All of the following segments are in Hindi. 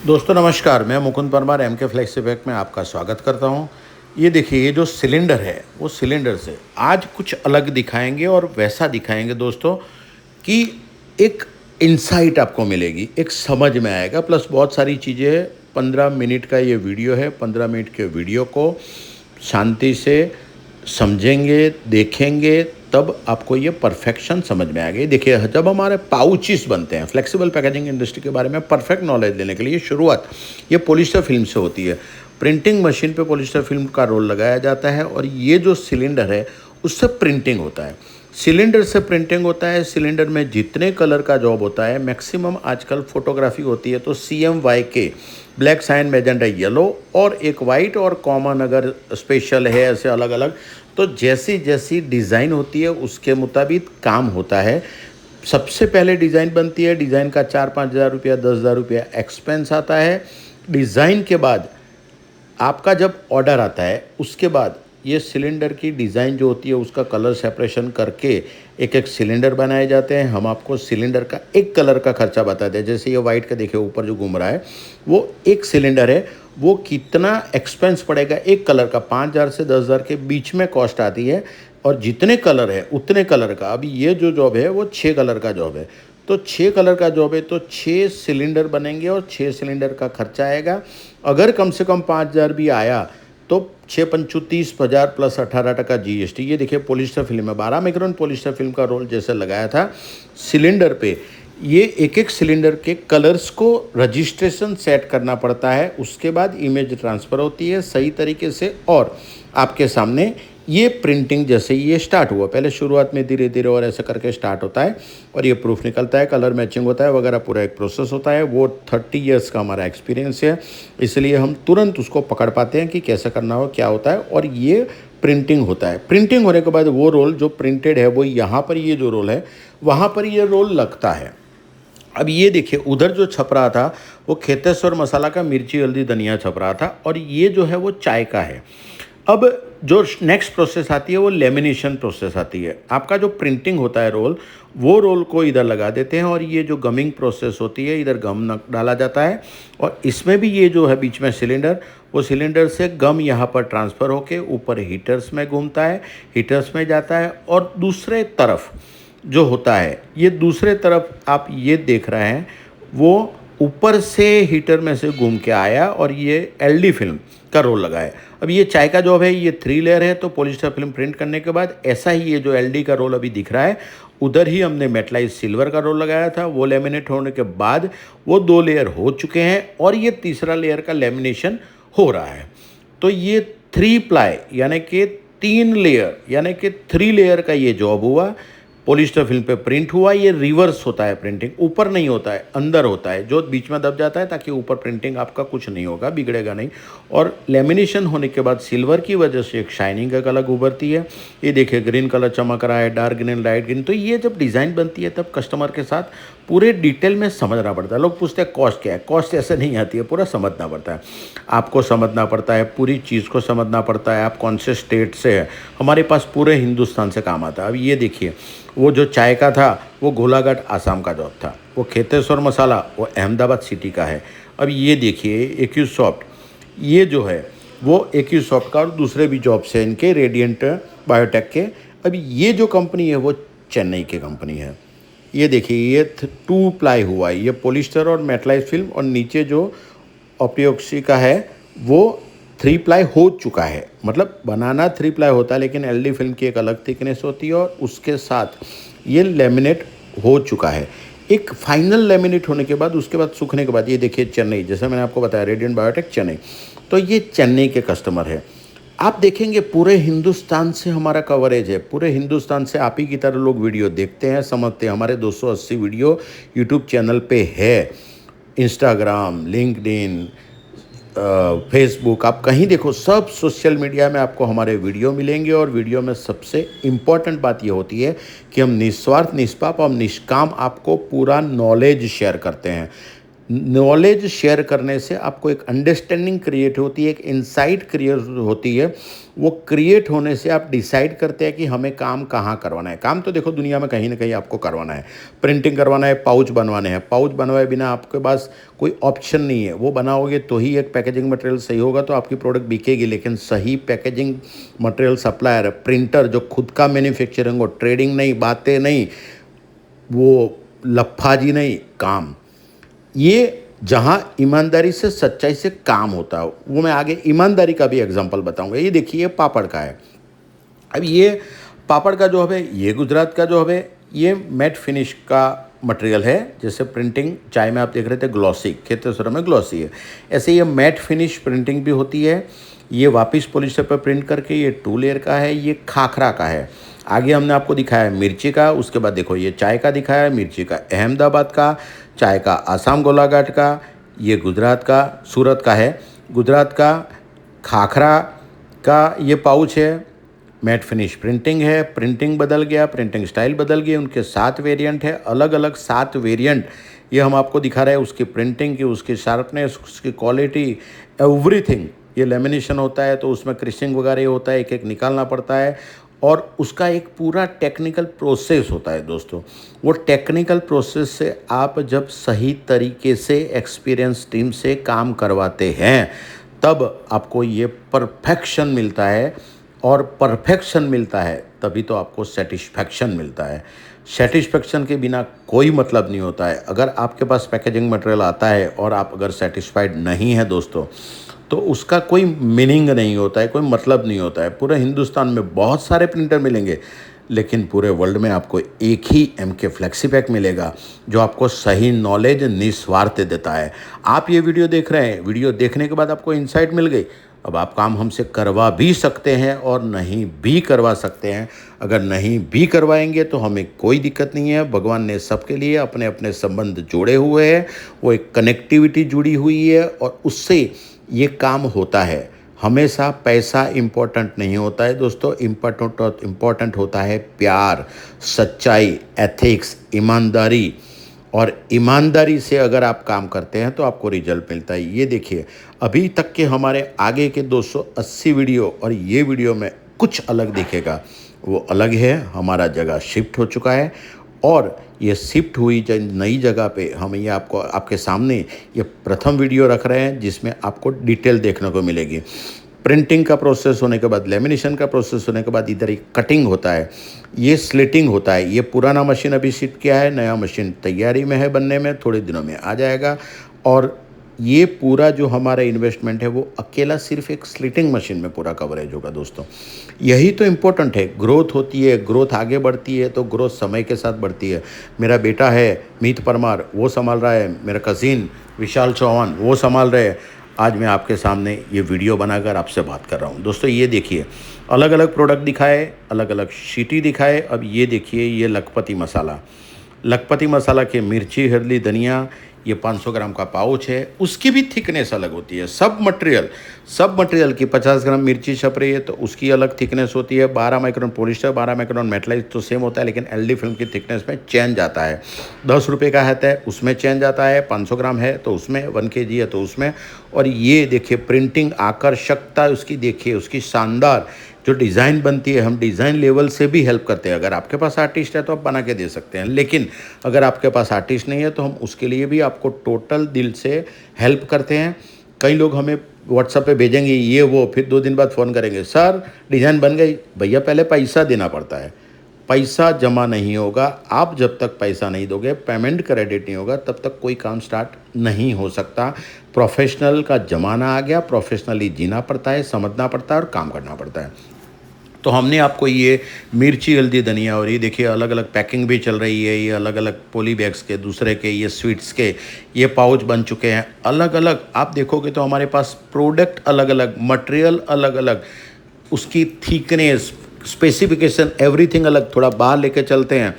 दोस्तों नमस्कार, मैं मुकुंद परमार एमके फ्लेक्सीपैक में आपका स्वागत करता हूं। ये देखिए, ये जो सिलेंडर है वो सिलेंडर से आज कुछ अलग दिखाएंगे और वैसा दिखाएंगे दोस्तों कि एक इंसाइट आपको मिलेगी, एक समझ में आएगा। प्लस बहुत सारी चीज़ें 15 मिनट का ये वीडियो है। 15 मिनट के वीडियो को शांति से समझेंगे, देखेंगे, तब आपको ये परफेक्शन समझ में आएगी। देखिए, जब हमारे पाउचेस बनते हैं, फ्लेक्सिबल पैकेजिंग इंडस्ट्री के बारे में परफेक्ट नॉलेज लेने के लिए शुरुआत ये पॉलिस्टर फिल्म से होती है। प्रिंटिंग मशीन पे पॉलिस्टर फिल्म का रोल लगाया जाता है और ये जो सिलेंडर है उससे प्रिंटिंग होता है। सिलेंडर से प्रिंटिंग होता है। सिलेंडर में जितने कलर का जॉब होता है, मैक्सिमम आजकल फोटोग्राफी होती है तो CMYK, black, cyan, magenta, yellow, और एक वाइट और कॉमन अगर स्पेशल है, ऐसे अलग अलग। तो जैसी जैसी डिज़ाइन होती है उसके मुताबिक काम होता है। सबसे पहले डिज़ाइन बनती है, डिज़ाइन का 4-5 हज़ार रुपया, 10 हज़ार रुपया एक्सपेंस आता है। डिज़ाइन के बाद आपका जब ऑर्डर आता है उसके बाद ये सिलेंडर की डिज़ाइन जो होती है उसका कलर सेपरेशन करके एक एक सिलेंडर बनाए जाते हैं। हम आपको सिलेंडर का एक कलर का खर्चा बताते हैं। जैसे ये वाइट का देखिए ऊपर जो घूम रहा है वो एक सिलेंडर है, वो कितना एक्सपेंस पड़ेगा एक कलर का, 5,000 से 10,000 के बीच में कॉस्ट आती है। और जितने कलर है उतने कलर का, अभी ये जो जॉब है वो 6 कलर का जॉब है, तो 6 कलर का जॉब है तो 6 सिलेंडर बनेंगे और 6 सिलेंडर का खर्चा आएगा। अगर कम से कम 5,000 भी आया तो 6-5 30,000 प्लस 18% GST। ये देखिए पॉलिस्टर फिल्म है, 12 माइक्रोन पॉलिस्टर फिल्म का रोल जैसे लगाया था सिलेंडर पे। ये एक एक सिलेंडर के कलर्स को रजिस्ट्रेशन सेट करना पड़ता है, उसके बाद इमेज ट्रांसफ़र होती है सही तरीके से और आपके सामने ये प्रिंटिंग जैसे ही ये स्टार्ट हुआ, पहले शुरुआत में धीरे धीरे और ऐसे करके स्टार्ट होता है और ये प्रूफ निकलता है, कलर मैचिंग होता है वगैरह, पूरा एक प्रोसेस होता है। वो 30 इयर्स का हमारा एक्सपीरियंस है, इसलिए हम तुरंत उसको पकड़ पाते हैं कि कैसे करना हो, क्या होता है। और ये प्रिंटिंग होता है। प्रिंटिंग होने के बाद वो रोल जो प्रिंटेड है वो यहाँ पर, ये जो रोल है वहाँ पर ये रोल लगता है। अब ये देखिए, उधर जो छप रहा था वो खेतेश्वर मसाला का मिर्ची, हल्दी, धनिया छप रहा था और ये जो है वो चाय का है। अब जो नेक्स्ट प्रोसेस आती है वो लेमिनेशन प्रोसेस आती है। आपका जो प्रिंटिंग होता है रोल, वो रोल को इधर लगा देते हैं और ये जो गमिंग प्रोसेस होती है इधर गम डाला जाता है। और इसमें भी ये जो है बीच में सिलेंडर, वो सिलेंडर से गम यहाँ पर ट्रांसफ़र होके ऊपर हीटर्स में घूमता है, हीटर्स में जाता है। और दूसरे तरफ जो होता है, ये दूसरे तरफ आप ये देख रहे हैं, वो ऊपर से हीटर में से घूम के आया और ये LD फिल्म का रोल लगा है। अब ये चाय का जॉब है, ये 3 लेयर है, तो पॉलिस्टर फिल्म प्रिंट करने के बाद ऐसा ही ये जो LD का रोल अभी दिख रहा है, उधर ही हमने मेटलाइज सिल्वर का रोल लगाया था। वो लेमिनेट होने के बाद वो 2 लेयर हो चुके हैं और ये तीसरा लेयर का लेमिनेशन हो रहा है। तो ये 3 प्लाई यानी कि 3 लेयर यानी कि 3 लेयर का ये जॉब हुआ। पॉलिस्टर फिल्म पे प्रिंट हुआ। ये रिवर्स होता है, प्रिंटिंग ऊपर नहीं होता है, अंदर होता है, जो बीच में दब जाता है ताकि ऊपर प्रिंटिंग आपका कुछ नहीं होगा, बिगड़ेगा नहीं। और लेमिनेशन होने के बाद सिल्वर की वजह से एक शाइनिंग एक अलग उभरती है। ये देखिए ग्रीन कलर चमक रहा है, डार्क ग्रीन, लाइट ग्रीन। तो ये जब डिज़ाइन बनती है तब कस्टमर के साथ पूरे डिटेल में समझना पड़ता है। लोग पूछते हैं कॉस्ट क्या है, कॉस्ट ऐसे नहीं आती है, पूरा समझना पड़ता है। आपको समझना पड़ता है, पूरी चीज़ को समझना पड़ता है, आप कौन से स्टेट से है। हमारे पास पूरे हिंदुस्तान से काम आता है। अब ये देखिए, वो जो चाय का था वो गोलाघाट आसाम का जॉब था, वो खेतेश्वर मसाला वो अहमदाबाद सिटी का है। अब ये देखिए एक्यूसॉफ्ट, ये जो है वो एक्यूसॉफ्ट का और दूसरे भी जॉब से इनके, रेडिएंट बायोटेक के। अब ये जो कंपनी है वो चेन्नई की कंपनी है। ये देखिए, ये 2 प्लाई हुआ है, ये पॉलिस्टर और मेटलाइज फिल्म, और नीचे जो ऑप्टियोक्सी का है वो 3 प्लाई हो चुका है। मतलब बनाना 3 प्लाई होता है लेकिन LD फिल्म की एक अलग थिकनेस होती है और उसके साथ ये लेमिनेट हो चुका है। एक फाइनल लेमिनेट होने के बाद, उसके बाद सूखने के बाद, ये देखिए चेन्नई, जैसे मैंने आपको बताया रेडिएंट बायोटेक चेन्नई, तो ये चेन्नई के कस्टमर है। आप देखेंगे पूरे हिंदुस्तान से हमारा कवरेज है, पूरे हिंदुस्तान से आप ही की तरह लोग वीडियो देखते हैं, समझते हैं। हमारे 280 वीडियो यूट्यूब चैनल पे है, इंस्टाग्राम, लिंक्डइन, फेसबुक, आप कहीं देखो सब सोशल मीडिया में आपको हमारे वीडियो मिलेंगे। और वीडियो में सबसे इम्पॉर्टेंट बात ये होती है कि हम निस्वार्थ, निष्पाप और निष्काम आपको पूरा नॉलेज शेयर करते हैं। नॉलेज शेयर करने से आपको एक अंडरस्टैंडिंग क्रिएट होती है, एक इनसाइट क्रिएट होती है। वो क्रिएट होने से आप डिसाइड करते हैं कि हमें काम कहाँ करवाना है। काम तो देखो दुनिया में कहीं ना कहीं आपको करवाना है, प्रिंटिंग करवाना है, पाउच बनवाने हैं। पाउच बनवाए बिना आपके पास कोई ऑप्शन नहीं है। वो बनाओगे तो ही एक पैकेजिंग मटेरियल सही होगा तो आपकी प्रोडक्ट बिकेगी। लेकिन सही पैकेजिंग मटेरियल सप्लायर, प्रिंटर जो खुद का मैन्युफैक्चरिंग हो, ट्रेडिंग नहीं, बातें नहीं, वो लफ्फाजी नहीं, काम, ये जहाँ ईमानदारी से, सच्चाई से काम होता है, वो मैं आगे ईमानदारी का भी एग्जांपल बताऊंगा। ये देखिए, ये पापड़ का है। अब ये पापड़ का जो है, ये गुजरात का जो है, ये मैट फिनिश का मटेरियल है। जैसे प्रिंटिंग चाय में आप देख रहे थे ग्लॉसी, खेतेश्वर में ग्लॉसी है, ऐसे ये मैट फिनिश प्रिंटिंग भी होती है। ये वापस पॉलिस्टर पर प्रिंट करके ये 2 लेयर का है, ये खाखरा का है। आगे हमने आपको दिखाया मिर्ची का, उसके बाद देखो ये चाय का दिखाया, मिर्ची का अहमदाबाद का, चाय का आसाम गोलाघाट का, ये गुजरात का, सूरत का है। गुजरात का खाखरा का ये पाउच है, मैट फिनिश प्रिंटिंग है। प्रिंटिंग बदल गया, प्रिंटिंग स्टाइल बदल गई, उनके 7 वेरिएंट है, अलग अलग 7 वेरिएंट ये हम आपको दिखा रहे हैं। उसकी प्रिंटिंग की, उसकी शार्पनेस, उसकी क्वालिटी, एवरीथिंग। ये लेमिनेशन होता है तो उसमें क्रिशिंग वगैरह होता है, एक एक निकालना पड़ता है और उसका एक पूरा टेक्निकल प्रोसेस होता है दोस्तों। वो टेक्निकल प्रोसेस से आप जब सही तरीके से एक्सपीरियंस टीम से काम करवाते हैं तब आपको ये परफेक्शन मिलता है, और परफेक्शन मिलता है तभी तो आपको सेटिस्फैक्शन मिलता है। सेटिस्फैक्शन के बिना कोई मतलब नहीं होता है। अगर आपके पास पैकेजिंग मटेरियल आता है और आप अगर सेटिस्फाइड नहीं है दोस्तों, तो उसका कोई मीनिंग नहीं होता है, कोई मतलब नहीं होता है। पूरे हिंदुस्तान में बहुत सारे प्रिंटर मिलेंगे, लेकिन पूरे वर्ल्ड में आपको एक ही MK फ्लेक्सीपैक मिलेगा जो आपको सही नॉलेज निस्वार्थ देता है। आप ये वीडियो देख रहे हैं, वीडियो देखने के बाद आपको इंसाइट मिल गई, अब आप काम हमसे करवा भी सकते हैं और नहीं भी करवा सकते हैं। अगर नहीं भी करवाएंगे तो हमें कोई दिक्कत नहीं है। भगवान ने सबके लिए अपने अपने संबंध जोड़े हुए हैं, वो एक कनेक्टिविटी जुड़ी हुई है और उससे ये काम होता है। हमेशा पैसा इम्पोर्टेंट नहीं होता है दोस्तों, इम्पोर्टेंट होता है प्यार, सच्चाई, एथिक्स, ईमानदारी। और ईमानदारी से अगर आप काम करते हैं तो आपको रिजल्ट मिलता है। ये देखिए, अभी तक के हमारे आगे के 280 वीडियो और ये वीडियो में कुछ अलग दिखेगा। वो अलग है, हमारा जगह शिफ्ट हो चुका है और ये शिफ्ट हुई नई जगह पे हम ये आपको आपके सामने ये प्रथम वीडियो रख रहे हैं जिसमें आपको डिटेल देखने को मिलेगी। प्रिंटिंग का प्रोसेस होने के बाद, लेमिनेशन का प्रोसेस होने के बाद इधर एक कटिंग होता है, ये स्लिटिंग होता है। ये पुराना मशीन अभी शिफ्ट किया है, नया मशीन तैयारी में है बनने में, थोड़े दिनों में आ जाएगा। और ये पूरा जो हमारा इन्वेस्टमेंट है वो अकेला सिर्फ एक स्लिटिंग मशीन में पूरा कवरेज होगा दोस्तों। यही तो इम्पोर्टेंट है। ग्रोथ होती है, ग्रोथ आगे बढ़ती है तो ग्रोथ समय के साथ बढ़ती है। मेरा बेटा है मीत परमार, वो संभाल रहा है, मेरा कज़िन विशाल चौहान वो संभाल रहे हैं। आज मैं आपके सामने ये वीडियो बनाकर आपसे बात कर रहा हूँ दोस्तों। ये देखिए, अलग अलग प्रोडक्ट दिखाए, अलग अलग शीटी दिखाए। अब ये देखिए, ये लखपति मसाला, लखपति मसाला के मिर्ची, हल्दी, धनिया, ये 500 ग्राम का पाउच है। उसकी भी थिकनेस अलग होती है। सब मटेरियल की 50 ग्राम मिर्ची छप रही है तो उसकी अलग थिकनेस होती है। 12 माइक्रोन पॉलिस्टर, 12 माइक्रोन मेटलाइज तो सेम होता है, लेकिन LD फिल्म की थिकनेस में चेंज आता है। 10 रुपये का है उसमें चेंज आता है, 500 ग्राम है तो उसमें, 1 kg है तो उसमें। और ये देखिए प्रिंटिंग आकर्षकता उसकी, देखिए उसकी शानदार जो डिज़ाइन बनती है। हम डिज़ाइन लेवल से भी हेल्प करते हैं। अगर आपके पास आर्टिस्ट है तो आप बना के दे सकते हैं, लेकिन अगर आपके पास आर्टिस्ट नहीं है तो हम उसके लिए भी आपको टोटल दिल से हेल्प करते हैं। कई लोग हमें व्हाट्सएप पे भेजेंगे ये वो, फिर 2 दिन बाद फ़ोन करेंगे, सर डिज़ाइन बन गई। भैया पहले पैसा देना पड़ता है, पैसा जमा नहीं होगा। आप जब तक पैसा नहीं दोगे, पेमेंट क्रेडिट नहीं होगा, तब तक कोई काम स्टार्ट नहीं हो सकता। प्रोफेशनल का ज़माना आ गया, प्रोफेशनली जीना पड़ता है, समझना पड़ता है और काम करना पड़ता है। तो हमने आपको ये मिर्ची, हल्दी, धनिया, और ये देखिए अलग अलग पैकिंग भी चल रही है। ये अलग अलग पॉली बैग्स के, दूसरे के, ये स्वीट्स के ये पाउच बन चुके हैं। अलग अलग आप देखोगे तो हमारे पास प्रोडक्ट अलग अलग, मटेरियल अलग अलग, उसकी थिकनेस, स्पेसिफिकेशन, एवरीथिंग अलग। थोड़ा बाहर लेके चलते हैं,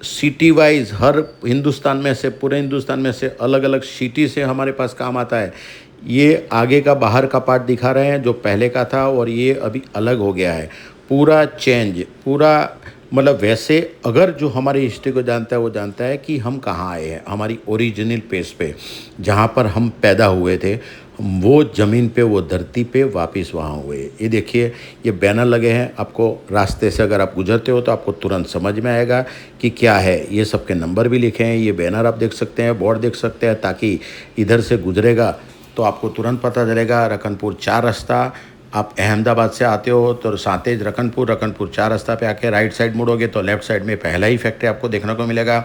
सिटी वाइज हर हिंदुस्तान में से, पूरे हिंदुस्तान में से अलग अलग सिटी से हमारे पास काम आता है। ये आगे का बाहर का पार्ट दिखा रहे हैं जो पहले का था और ये अभी अलग हो गया है। पूरा चेंज, पूरा मतलब वैसे अगर जो हमारी हिस्ट्री को जानता है वो जानता है कि हम कहाँ आए हैं, हमारी ओरिजिनल प्लेस पे जहाँ पर हम पैदा हुए थे, वो ज़मीन पे, वो धरती पे वापस वहाँ हुए। ये देखिए, ये बैनर लगे हैं, आपको रास्ते से अगर आप गुजरते हो तो आपको तुरंत समझ में आएगा कि क्या है। ये सबके नंबर भी लिखे हैं, ये बैनर आप देख सकते हैं, बोर्ड देख सकते हैं, ताकि इधर से गुजरेगा तो आपको तुरंत पता चलेगा। रकनपुर 4 रास्ता, आप अहमदाबाद से आते हो तो सातेज रकनपुर 4 रास्ता पे आके राइट साइड मुड़ोगे तो लेफ्ट साइड में पहला ही फैक्ट्री आपको देखने को मिलेगा।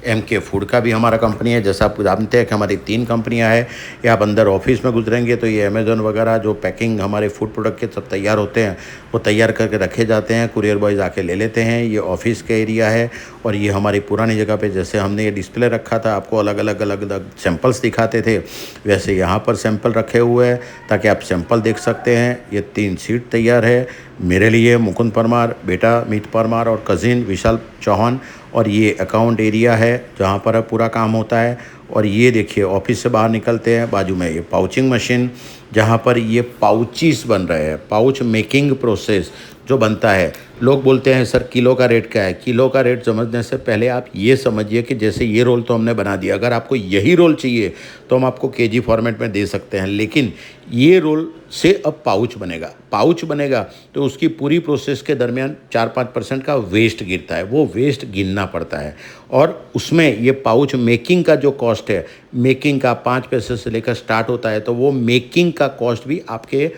MK फूड का भी हमारा कंपनी है। जैसा आप जानते हैं कि हमारी 3 कंपनियां हैं। या आप अंदर ऑफिस में गुजरेंगे तो ये अमेज़न वगैरह जो पैकिंग हमारे फूड प्रोडक्ट के सब तैयार होते हैं, वो तैयार करके रखे जाते हैं, कुरियर बॉयज़ आके ले लेते हैं। ये ऑफिस का एरिया है। और ये हमारी पुरानी जगह पे जैसे हमने ये डिस्प्ले रखा था, आपको अलग अलग सैंपल्स दिखाते थे, वैसे यहाँ पर सैंपल रखे हुए हैं ताकि आप सैंपल देख सकते हैं। ये 3 सीट तैयार है मेरे लिए, मुकुंद परमार, बेटा मीत परमार और कज़िन विशाल चौहान। और ये अकाउंट एरिया है जहाँ पर पूरा काम होता है। और ये देखिए, ऑफिस से बाहर निकलते हैं, बाजू में ये पाउचिंग मशीन जहाँ पर ये पाउचीस बन रहे हैं। पाउच मेकिंग प्रोसेस जो बनता है, लोग बोलते हैं सर किलो का रेट क्या है। किलो का रेट समझने से पहले आप ये समझिए कि जैसे ये रोल तो हमने बना दिया, अगर आपको यही रोल चाहिए तो हम आपको केजी फॉर्मेट में दे सकते हैं, लेकिन ये रोल से अब पाउच बनेगा तो उसकी पूरी प्रोसेस के दरमियान 4-5% का वेस्ट गिरता है, वो वेस्ट गिनना पड़ता है। और उसमें ये पाउच मेकिंग का जो कॉस्ट है, मेकिंग का 5 पैसे से लेकर स्टार्ट होता है, तो वो मेकिंग का कॉस्ट भी आपके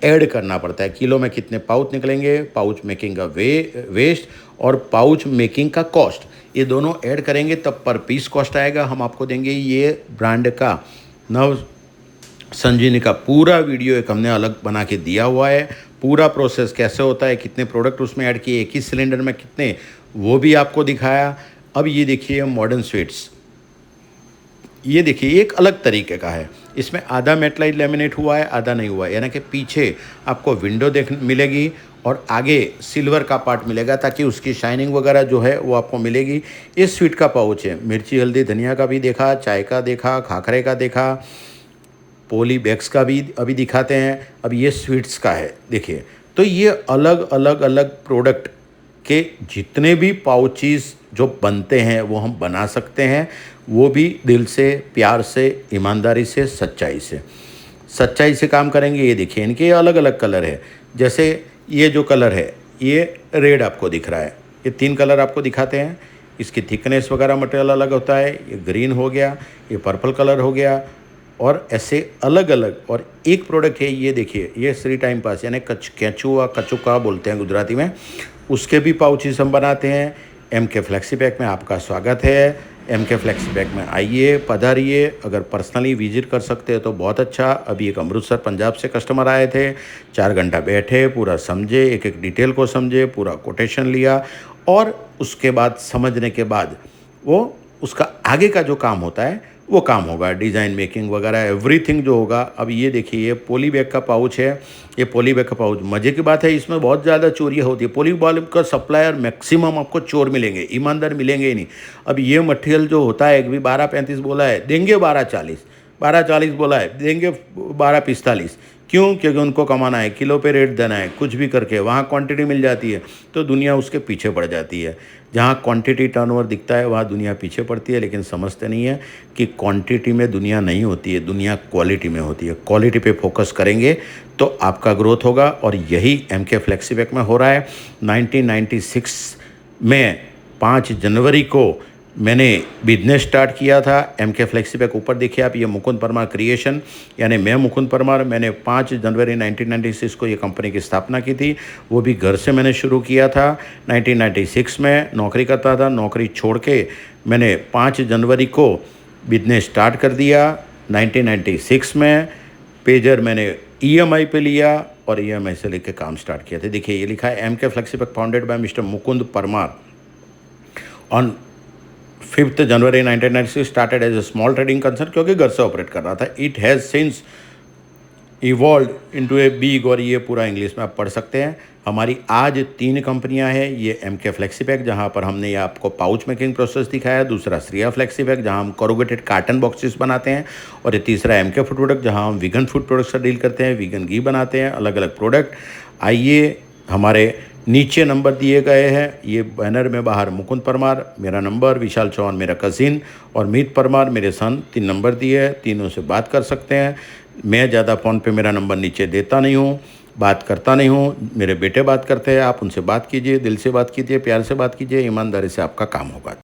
ऐड करना पड़ता है। किलो में कितने पाउच निकलेंगे, पाउच मेकिंग का वेस्ट और पाउच मेकिंग का कॉस्ट, ये दोनों ऐड करेंगे तब पर पीस कॉस्ट आएगा। हम आपको देंगे ये ब्रांड का नव संजीवनी का पूरा वीडियो एक हमने अलग बना के दिया हुआ है। पूरा प्रोसेस कैसे होता है, कितने प्रोडक्ट उसमें ऐड किए, एक ही सिलेंडर में कितने, वो भी आपको दिखाया। अब ये देखिए मॉडर्न स्वीट्स, ये देखिए एक अलग तरीके का है। इसमें आधा मेटलाइट लेमिनेट हुआ है, आधा नहीं हुआ है, यानी कि पीछे आपको विंडो देख मिलेगी और आगे सिल्वर का पार्ट मिलेगा ताकि उसकी शाइनिंग वगैरह जो है वो आपको मिलेगी। ये स्वीट का पाउच है, मिर्ची हल्दी धनिया का भी देखा, चाय का देखा, खाखरे का देखा, पोली बैग्स का भी अभी दिखाते हैं। अब ये स्वीट्स का है, देखिए। तो ये अलग प्रोडक्ट के जितने भी पाउचेस जो बनते हैं वो हम बना सकते हैं, वो भी दिल से, प्यार से, ईमानदारी से, सच्चाई से काम करेंगे। ये देखिए, इनके अलग अलग कलर है। जैसे ये जो कलर है, ये रेड आपको दिख रहा है, ये 3 कलर आपको दिखाते हैं। इसकी थिकनेस वगैरह मटेरियल अलग होता है। ये ग्रीन हो गया, ये पर्पल कलर हो गया, और ऐसे अलग अलग। और एक प्रोडक्ट है, ये देखिए, ये श्री टाइम पास यानी कैचुआ कचुका बोलते हैं गुजराती में, उसके भी पाउचेस हम बनाते हैं। MK फ्लेक्सी पैक में आपका स्वागत है। MK फ्लेक्सी पैक में आइए, पधारिए। अगर पर्सनली विजिट कर सकते हैं तो बहुत अच्छा। अभी एक अमृतसर पंजाब से कस्टमर आए थे, 4 घंटा बैठे, पूरा समझे, एक एक डिटेल को समझे, पूरा कोटेशन लिया, और उसके बाद समझने के बाद वो उसका आगे का जो काम होता है वो काम होगा, डिज़ाइन मेकिंग वगैरह एवरीथिंग जो होगा। अब ये देखिए, ये पॉली बैग का पाउच है। ये पॉली बैग का पाउच, मज़े की बात है, इसमें बहुत ज़्यादा चोरियाँ होती है। पॉली बैग का सप्लायर मैक्सिमम आपको चोर मिलेंगे, ईमानदार मिलेंगे ही नहीं। अब ये मटेरियल जो होता है, एक भी 12.35 बोला है, देंगे 12.40 बोला है, देंगे 12.45। क्यों? क्योंकि उनको कमाना है, किलो पे रेट देना है, कुछ भी करके वहाँ क्वांटिटी मिल जाती है तो दुनिया उसके पीछे पड़ जाती है। जहाँ क्वांटिटी टर्नओवर दिखता है वहाँ दुनिया पीछे पड़ती है, लेकिन समझते नहीं है कि क्वांटिटी में दुनिया नहीं होती है, दुनिया क्वालिटी में होती है। क्वालिटी पे फोकस करेंगे तो आपका ग्रोथ होगा, और यही MK फ्लेक्सी पैक में हो रहा है। 1996 में 5 जनवरी को मैंने बिजनेस स्टार्ट किया था। MK फ्लेक्सी पैक ऊपर देखिए आप, ये मुकुंद परमार क्रिएशन, यानी मैं मुकुंद परमार, मैंने 5 जनवरी 1996 को ये कंपनी की स्थापना की थी। वो भी घर से मैंने शुरू किया था। 1996 में नौकरी करता था, नौकरी छोड़ के मैंने 5 जनवरी को बिजनेस स्टार्ट कर दिया। 1996 में पेजर मैंने EMI पे लिया और EMI से लेके काम स्टार्ट किया था। देखिए ये लिखा है MK flexi pack founded by mister Mukund Parmar on 5th January 1996 started as a small trading concern, क्योंकि घर से ऑपरेट कर रहा था। It has since evolve into a big, और ये पूरा इंग्लिश में आप पढ़ सकते हैं। हमारी आज 3 कंपनियां हैं। ये MK फ्लेक्सी पैक, जहाँ पर हमने ये आपको पाउच मेकिंग प्रोसेस दिखाया। दूसरा श्रेया फ्लेक्सी पैक, जहाँ हम कोरुगेटेड कार्टन बॉक्सेस बनाते हैं। और ये तीसरा MK फूड प्रोडक्ट, जहाँ हम वीगन फूड प्रोडक्ट से डील करते हैं, वीगन घी बनाते हैं, अलग अलग प्रोडक्ट। आइए हमारे नीचे नंबर दिए गए हैं, ये बैनर में बाहर मुकुंद परमार मेरा नंबर, विशाल चौहान मेरा कज़िन और मीत परमार मेरे सन, 3 नंबर दिए हैं, तीनों से बात कर सकते हैं। मैं ज़्यादा फ़ोन पे मेरा नंबर नीचे देता नहीं हूँ, बात करता नहीं हूँ, मेरे बेटे बात करते हैं, आप उनसे बात कीजिए, दिल से बात कीजिए, प्यार से बात कीजिए, ईमानदारी से आपका काम होगा।